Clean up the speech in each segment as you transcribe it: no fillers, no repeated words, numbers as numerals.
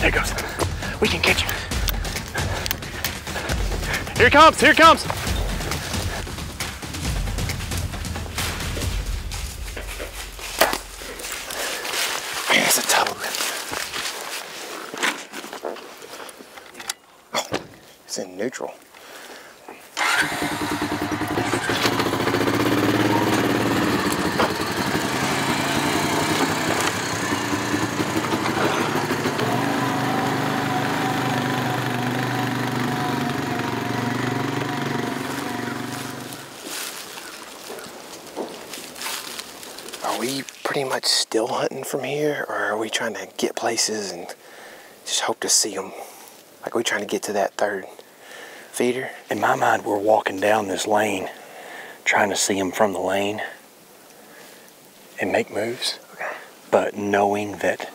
There it goes. We can catch him. Here he comes, here he comes. Man, it's a total rip. Oh, it's in neutral. Are we pretty much still hunting from here, or are we trying to get places and just hope to see them? Like, are we trying to get to that third feeder? In my mind, we're walking down this lane, trying to see them from the lane and make moves. Okay. But knowing that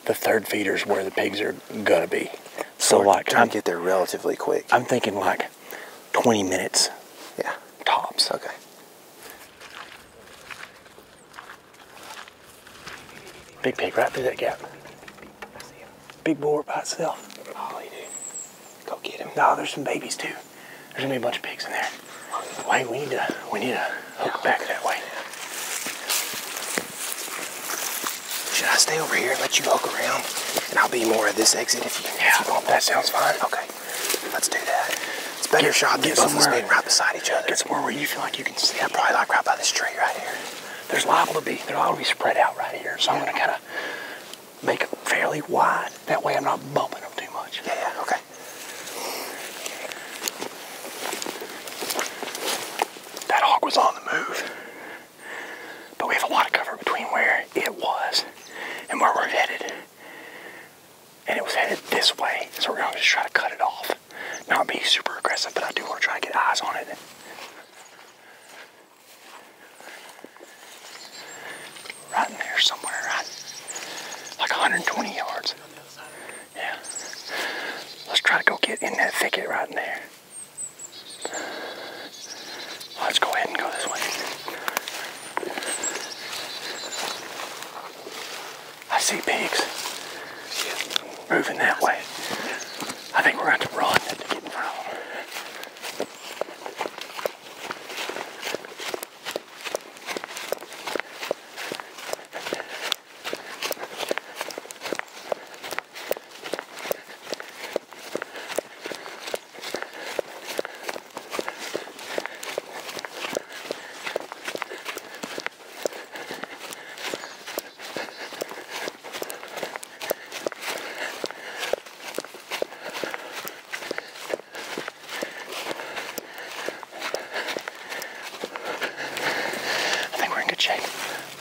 the third feeder is where the pigs are gonna be. So like, trying to get there relatively quick. I'm thinking like 20 minutes. Yeah. Tops. Okay. Big pig right through that gap. Big boar by itself. Oh, you do. Go get him. No, there's some babies too. There's gonna be a bunch of pigs in there. Wait, we need to hook back that way. Should I stay over here and let you hook around? And I'll be more of this exit if you want. That sounds fine. Okay. Let's do that. It's better shot than both of us being right beside each other. Get somewhere where you feel like you can see. Yeah, probably like right by this tree right here. They're liable to be spread out right here. So I'm gonna kind of make it fairly wide. That way I'm not bumping them too much. Yeah, okay. That hog was on the move. But we have a lot of cover between where it was and where we're headed. And it was headed this way. So we're gonna just try to cut it off. Not be super aggressive, but I do want to try to get eyes on it. Right in there somewhere, right? Like 120 yards. Yeah. Let's try to go get in that thicket right in there. Let's go ahead and go this way. I see pigs moving that way. I think we're going to have to run to get in front of them.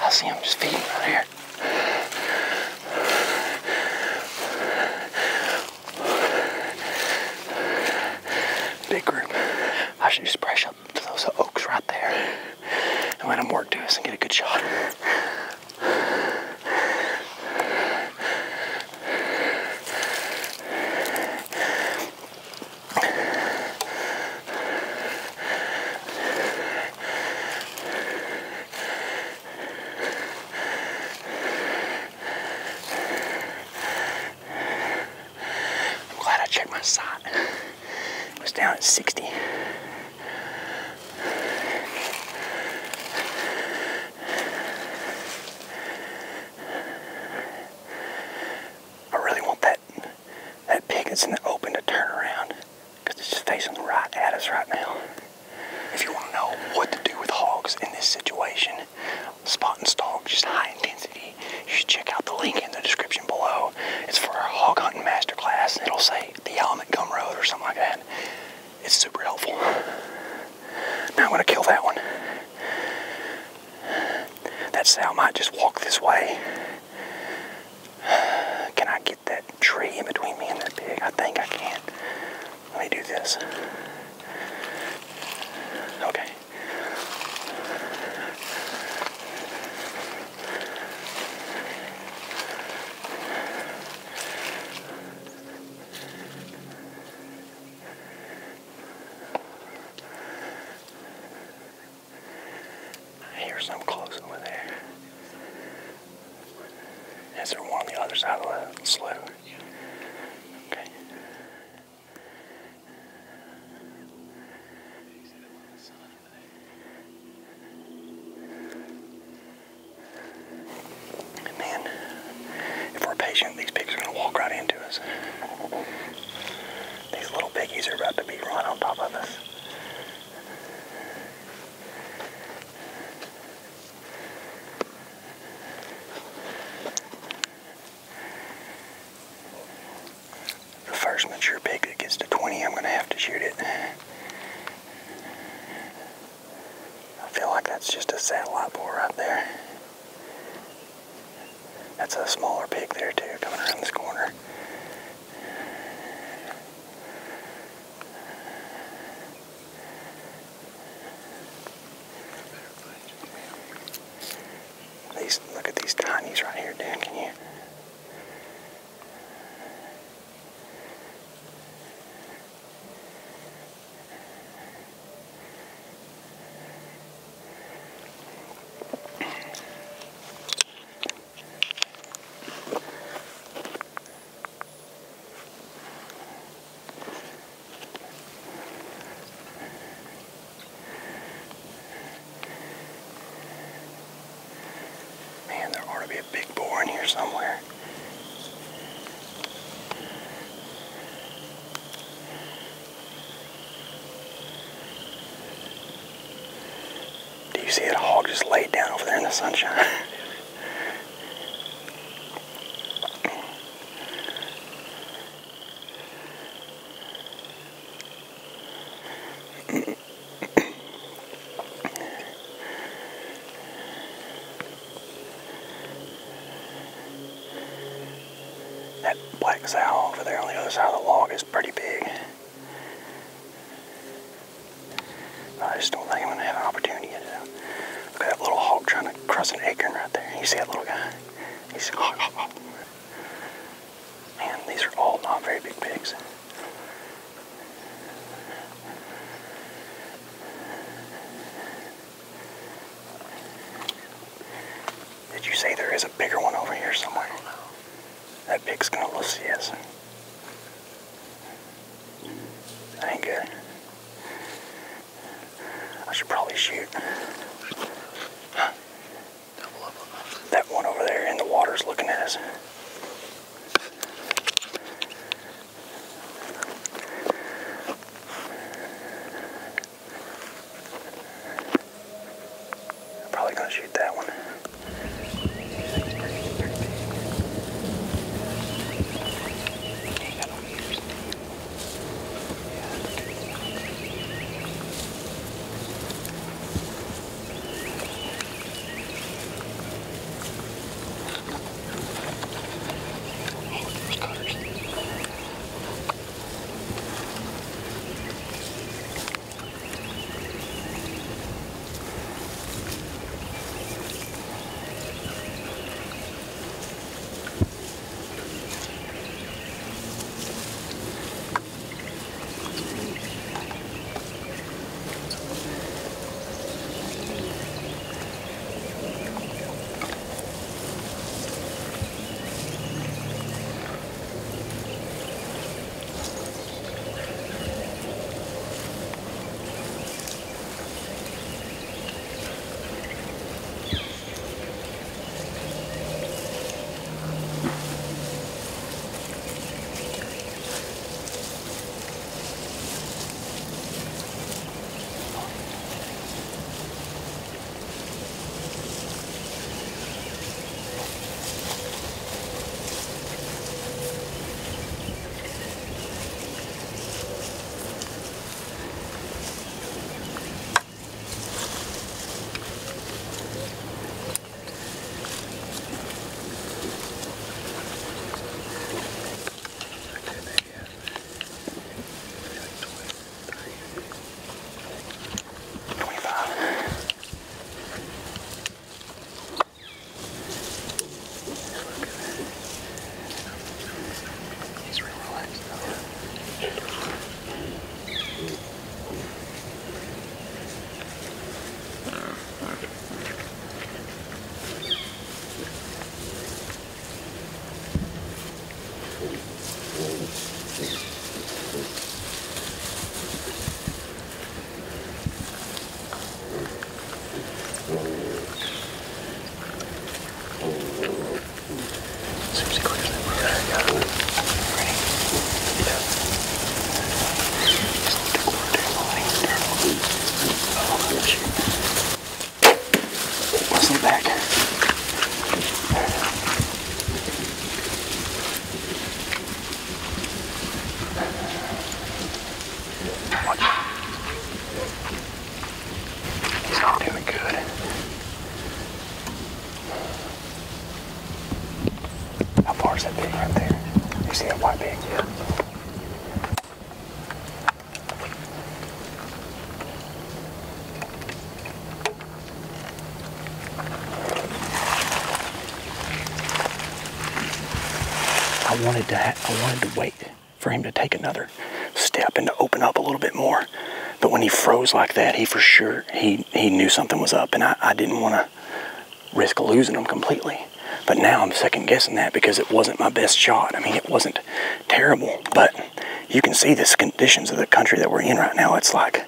I see him just feeding right here. Big group. I should just brush up to those oaks right there and let them work to us and get a good shot. Sight. It was down at 60. I really want that pig that's in the open to turn around because it's just facing right at us right now. If you want to know what to do with hogs in this situation, spot and stalk, just high intensity, you should check out the link in the description below. It's for our hog hunting masterclass. It'll say the Element Gum Road or something like that. It's super helpful. Now I'm going to kill that one. That sow might just walk this way. Can I get that tree in between me and that pig? I think I can. Let me do this. Okay. I hear some close over there. Is there one on the other side of the slough? patient, these pigs are going to walk right into us. These little piggies are about to be run on top of us. The first mature pig that gets to 20, I'm going to have to shoot it. I feel like that's just a satellite boar right there. That's a smaller pig there too, coming around this corner. Look at these tinies right here, dude, can you? Man, there ought to be a big boar in here somewhere. Do you see that hog just laid down over there in the sunshine? That black sow over there on the other side of the log is pretty big. I just don't think I'm going to have an opportunity to get it out. Look at that little hog trying to cross an acorn right there. You see that little guy? He's man, these are all not very big pigs. Did you say there is a bigger one over here somewhere? That pig's gonna see us. That ain't good. I should probably shoot. That one over there in the water's looking at us. I'm probably gonna shoot that one. Seems quicker than far's that pig right there? You see that white pig? Yeah. I wanted to wait for him to take another step and to open up a little bit more. But when he froze like that, he for sure, he knew something was up, and I didn't want to risk losing him completely. But now I'm second guessing that because it wasn't my best shot. I mean, it wasn't terrible, but you can see the conditions of the country that we're in right now. It's like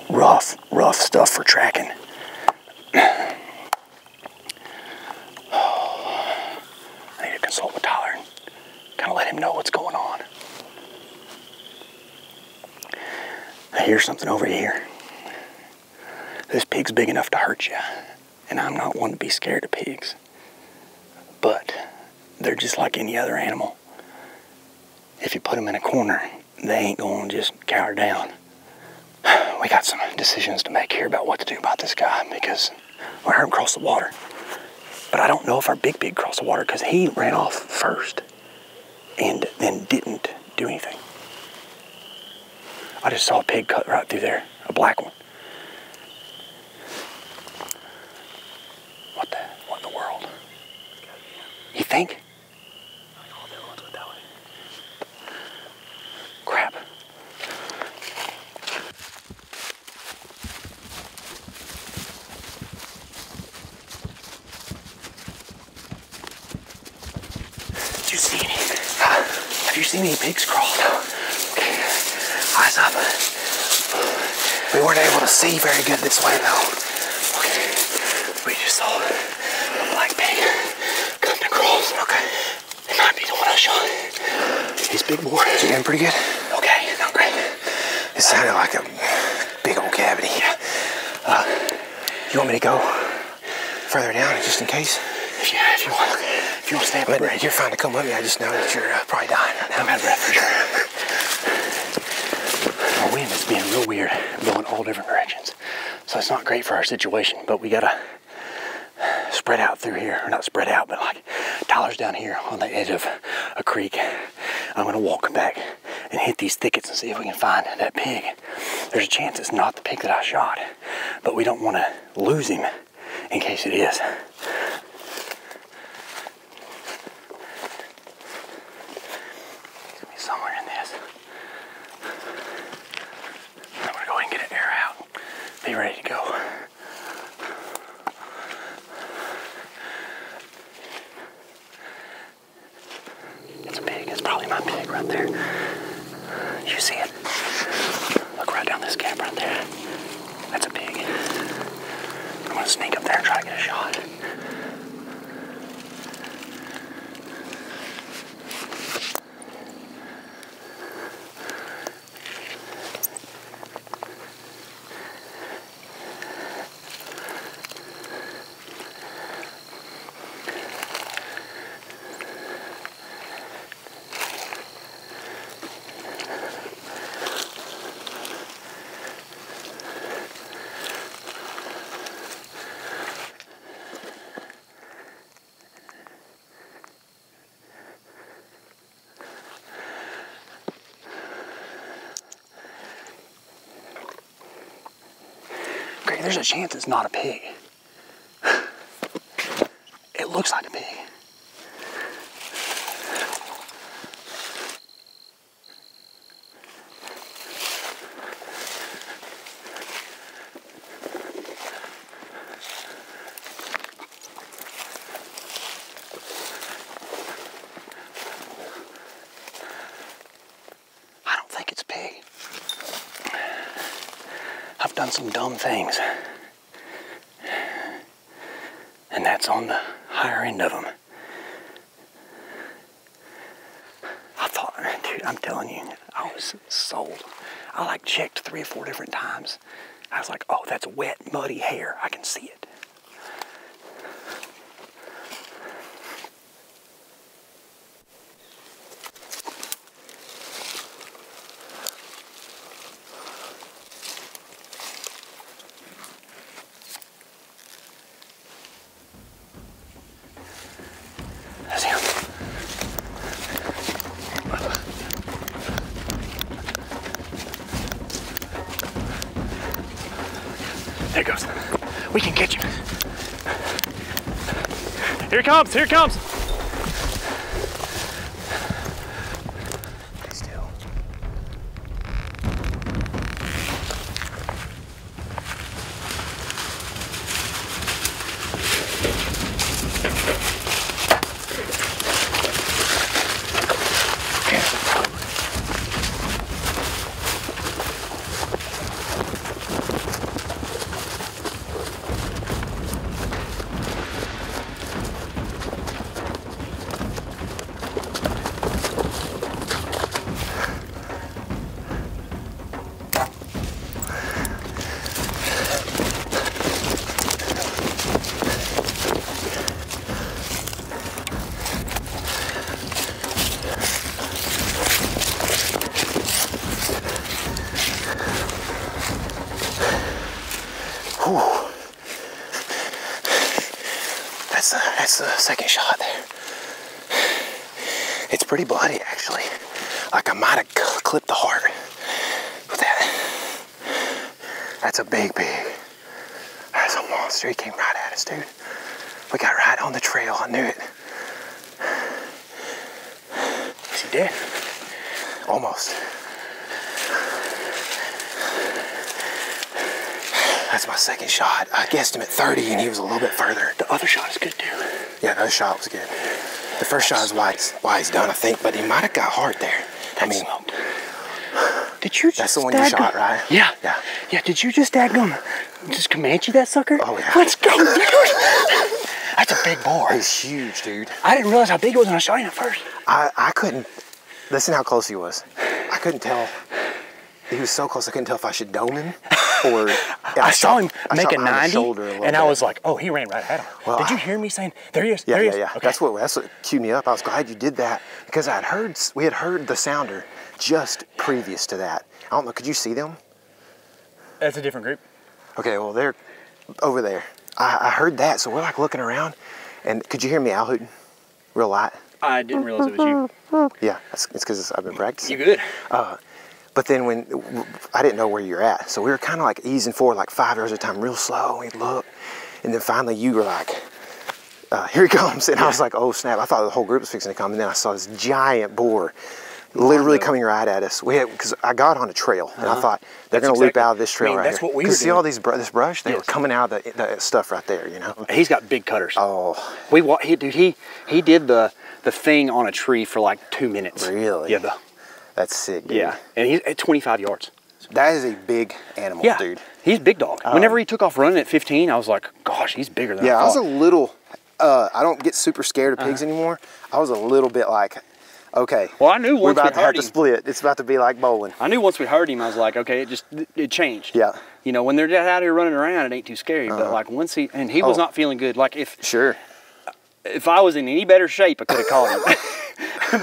rough stuff for tracking. I need to consult with Tyler and kind of let him know what's going on. I hear something over here. This pig's big enough to hurt you, and I'm not one to be scared of pigs. But they're just like any other animal. If you put them in a corner, they ain't going to just cower down. We got some decisions to make here about what to do about this guy because I heard him cross the water. But I don't know if our big pig crossed the water because he ran off first and then didn't do anything. I just saw a pig cut right through there, a black one. What in the world? You think? Crap. Did you see any? Have you seen any pigs crawl? Okay. Eyes up. We weren't able to see very good this way though. Okay. We just saw a black pig cutting across. Okay. It might be the one I shot. He's big boar. Is he doing pretty good? Okay, not great. It sounded like a big old cavity. Yeah. You want me to go further down just in case? If you want to stay up the bridge. You're fine to come with me. I just know that you're probably dying right now. I'm out of breath for sure. Our wind is being real weird, going all different directions. So it's not great for our situation, but we gotta spread out through here. Or not spread out, but like Tyler's down here on the edge of a creek. I'm gonna walk back and hit these thickets and see if we can find that pig. There's a chance it's not the pig that I shot, but we don't want to lose him in case it is. He's gonna be somewhere in this. I'm gonna go ahead and get an air out. Be ready to go. It's a pig. It's probably my pig right there. You see it? Look right down this gap right there. That's a pig. I'm gonna sneak up there and try to get a shot. Greg, there's a chance it's not a pig. It looks like a pig. I don't think it's a pig. I've done some dumb things, and that's on the higher end of them. I thought, dude, I'm telling you, I was sold. I like checked 3 or 4 different times. I was like, oh, that's wet, muddy hair. I can see it. That's him. There he goes. We can catch him. Here he comes, here he comes. Stay still. That's the second shot there. It's pretty bloody, actually. Like I might have clipped the heart with that. That's a big pig. That's a monster. He came right at us, dude. We got right on the trail. I knew it. Is he dead? Almost. That's my second shot. I guessed him at 30 and he was a little bit further. The other shot is good too. Yeah, the other shot was good. The first shot is why he's done, I think, but he might have got heart there. I mean, did you just that's the one you shot, right? Yeah. Yeah. Yeah, did you just just Comanche that sucker? Oh, yeah. Let's go, dude. That's a big boar. He's huge, dude. I didn't realize how big it was when I shot him at first. I couldn't, listen how close he was. I couldn't tell. He was so close, I couldn't tell if I should dome him or... Yeah, I saw him make a behind 90, and I was like, oh, he ran right at him. Well, did you hear me saying, there he is, yeah, there he is? Yeah. Okay. That's what cued me up. I was glad you did that because we had heard the sounder just previous to that. I don't know, could you see them? That's a different group. Okay, well, they're over there. I heard that, so we're like looking around, and could you hear me owl hooting real light? I didn't realize it was you. Yeah, it's because I've been practicing. You good? But then I didn't know where you're at, so we were kind of like easing forward like 5 yards at a time, real slow. We'd look, and then finally you were like, "Here he comes!" And I was like, "Oh snap!" I thought the whole group was fixing to come, and then I saw this giant boar, literally coming right at us. Because I got on a trail, and I thought they're going to loop out of this trail right here. That's what we were see all this brush? They were coming out of the stuff right there, you know. He's got big cutters. Oh, He did the thing on a tree for like 2 minutes. really? Yeah. That's sick, dude. Yeah, and he's at 25 yards. That is a big animal, Yeah, dude. he's big dog. Whenever he took off running at 15, I was like, gosh, he's bigger than I thought. I was a little, I don't get super scared of pigs anymore. I was a little bit like, okay. Well, I knew we're once about we to have heard to him, split. It's about to be like bowling. I knew once we heard him, I was like, okay, it changed. Yeah. You know, when they're just out here running around, it ain't too scary. But like once he was not feeling good. Like if I was in any better shape, I could have caught him.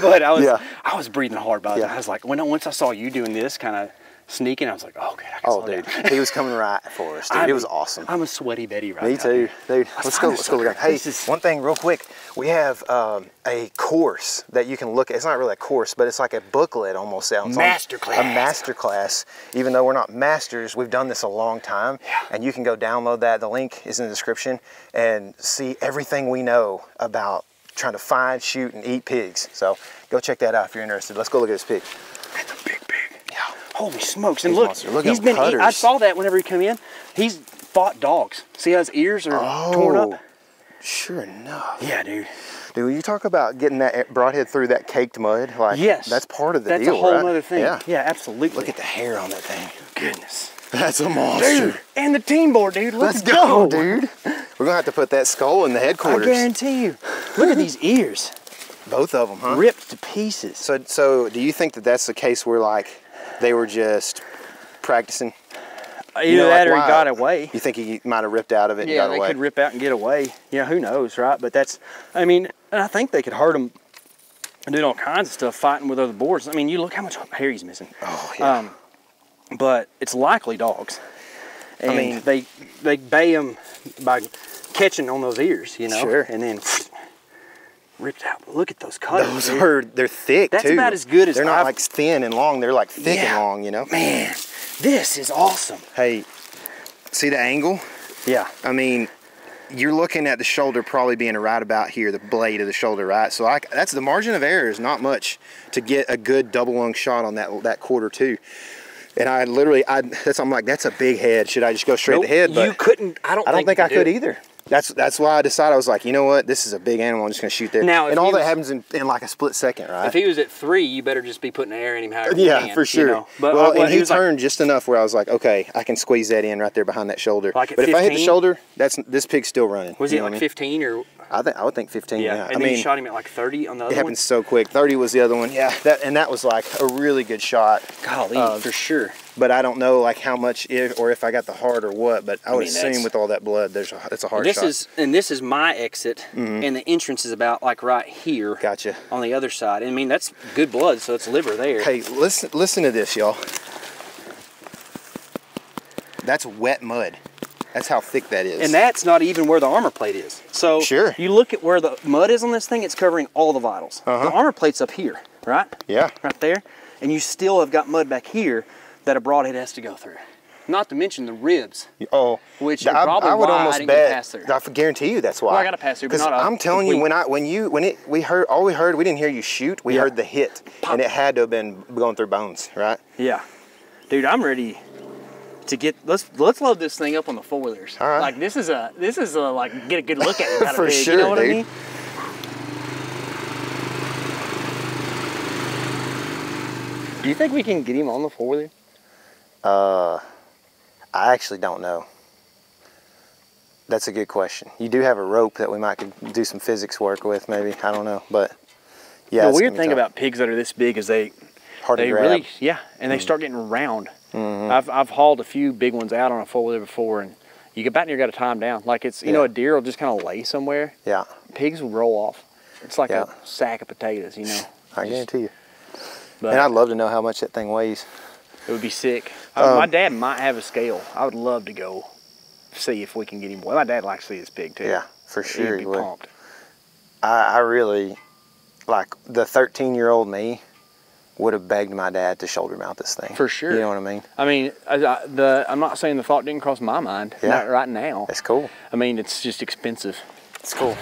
But I was breathing hard by the time. I was like, once I saw you doing this kind of sneaking, I was like, oh, good. Oh, dude, he was coming right for us, dude. It was awesome. I'm a sweaty Betty right now. Me too, dude. Let's go look at. Hey, one thing real quick. We have a course that you can look at. It's not really a course, but it's like a booklet almost. Sounds Masterclass. A master class. Even though we're not masters, we've done this a long time. Yeah. And you can go download that. The link is in the description and see everything we know about trying to find, shoot, and eat pigs. So go check that out if you're interested. Let's go look at this pig. That's a big pig. Yeah. Holy smokes. And look he's been eating. I saw that whenever he came in. He's fought dogs. See how his ears are torn up? Sure enough. Yeah, dude. Dude, when you talk about getting that broadhead through that caked mud, like, yes, that's part of the deal, That's a whole right? other thing. Yeah. Yeah, absolutely. Look at the hair on that thing. Goodness. That's a monster. Dude, and the team board, dude. Let's go, dude. We're going to have to put that skull in the headquarters. I guarantee you. Look at these ears. Both of them, huh? Ripped to pieces. So do you think that that's the case where, like, they were just practicing? Either that or he got away. You think he might have ripped out of it and got away? Yeah, they could rip out and get away. Yeah, who knows, right? But that's, I mean, and I think they could hurt him and doing all kinds of stuff, fighting with other boars. I mean, you look how much hair he's missing. Oh, yeah. But it's likely dogs. And I mean, they bay them by catching on those ears, you know? Sure. And then ripped out. Look at those cutters. They're thick, That's too. about as good as they're not like thin and long. They're like thick and long, you know? Man, this is awesome. Hey, see the angle? Yeah. I mean, you're looking at the shoulder probably being right about here, the blade of the shoulder, right? So that's the margin of error is not much to get a good double lung shot on that quarter two. And I'm like, that's a big head. Should I just go straight to the head? But you couldn't. I don't think I could either. That's why I decided. I was like, you know what? This is a big animal. I'm just gonna shoot there. Now, and all that happens in like a split second, right? If he was at 3, you better just be putting air in him however you can, for sure. You know? But well, and he turned like, just enough where I was like, okay, I can squeeze that in right there behind that shoulder. Like but 15? If I hit the shoulder, this pig's still running. Was he like 15 or? I would think 15. Yeah. And then you shot him at like 30 on the other one. It happened so quick. 30 was the other one. Yeah. That was like a really good shot. Golly, for sure. But I don't know like how much if I got the heart or what. But I would assume with all that blood, it's a hard shot. This is my exit, and the entrance is about like right here. Gotcha. On the other side. I mean, that's good blood, so it's liver there. Hey, listen to this, y'all. That's wet mud. That's how thick that is. And that's not even where the armor plate is. So sure. You look at where the mud is on this thing, it's covering all the vitals. The armor plate's up here, right? Yeah. Right there. And you still have got mud back here that a broadhead has to go through. Not to mention the ribs. Oh, which is probably I would why almost I didn't bet. pass through. I guarantee you that's why. Well, I got to pass through, but not I'm telling you, we didn't hear you shoot. We heard the hit, and it had to have been going through bones, right? Yeah, dude, I'm ready to get. Let's load this thing up on the four-wheelers. All right. Like this is a like get a good look at it kind For of pig. sure, You know what dude. I mean? Do you think we can get him on the four-wheeler? I actually don't know. That's a good question. You do have a rope that we might could do some physics work with, maybe. I don't know, but yeah. The weird thing about pigs that are this big is they really, and they start getting round. I've hauled a few big ones out on a four-wheeler before, and you get back and you got to tie them down. Like it's you know, a deer will just kind of lay somewhere. Yeah. Pigs will roll off. It's like a sack of potatoes, you know. I guarantee you. But and I'd love to know how much that thing weighs. It would be sick. My dad might have a scale. I would love to go see if we can get him. Well, my dad likes to see his pig too. Yeah, for sure He'd be pumped. I really, like the 13-year-old me would have begged my dad to shoulder mount this thing. For sure. You know what I mean? I mean, I'm not saying the thought didn't cross my mind. Yeah. Not right now. It's cool. I mean, it's just expensive. It's cool.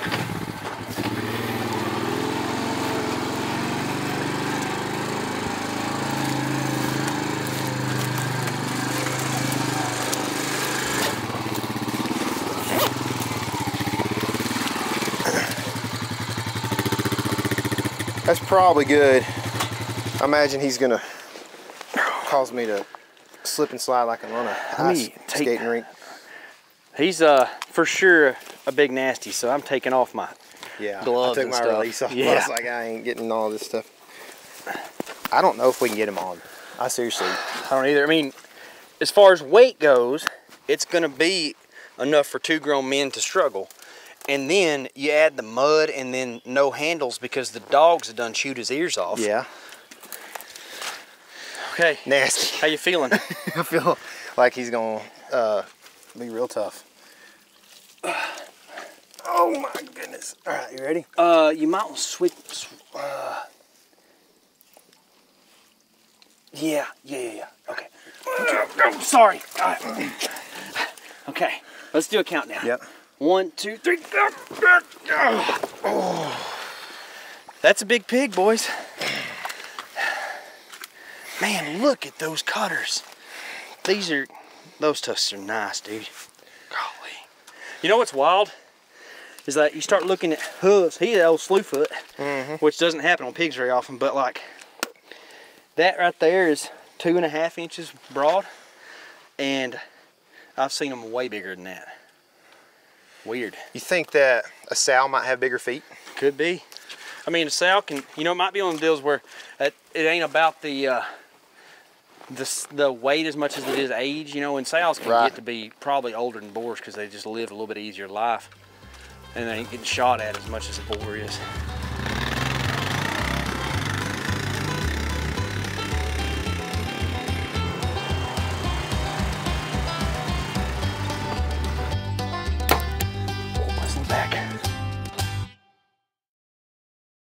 That's probably good. I imagine he's gonna cause me to slip and slide like I'm on a ice skating rink. He's for sure a big nasty, so I'm taking off my gloves I took and my stuff. release off. Yeah. I was like, I ain't getting all this stuff. I don't know if we can get him on. I seriously. I don't either. I mean, as far as weight goes, it's gonna be enough for 2 grown men to struggle. And then you add the mud and then no handles because the dogs have done chewed his ears off. Yeah. Okay. Nasty. How you feeling? I feel like he's gonna be real tough. Oh my goodness. All right, you ready? You might want to switch. Yeah. Okay. Sorry. All right. Okay. Let's do a countdown. Yep. 1, 2, 3. Oh. That's a big pig, boys. Man, look at those cutters. Those tusks are nice, dude. Golly. You know what's wild? Is that you start looking at hooves. He's an old slew foot, which doesn't happen on pigs very often, but like that right there is 2.5 inches broad, and I've seen them way bigger than that. Weird. You think that a sow might have bigger feet? Could be. I mean, a sow can, you know, it might be one of the deals where it ain't about the weight as much as it is age, you know, and sows can get to be probably older than boars because they just live a little bit easier life. And they ain't getting shot at as much as a boar is.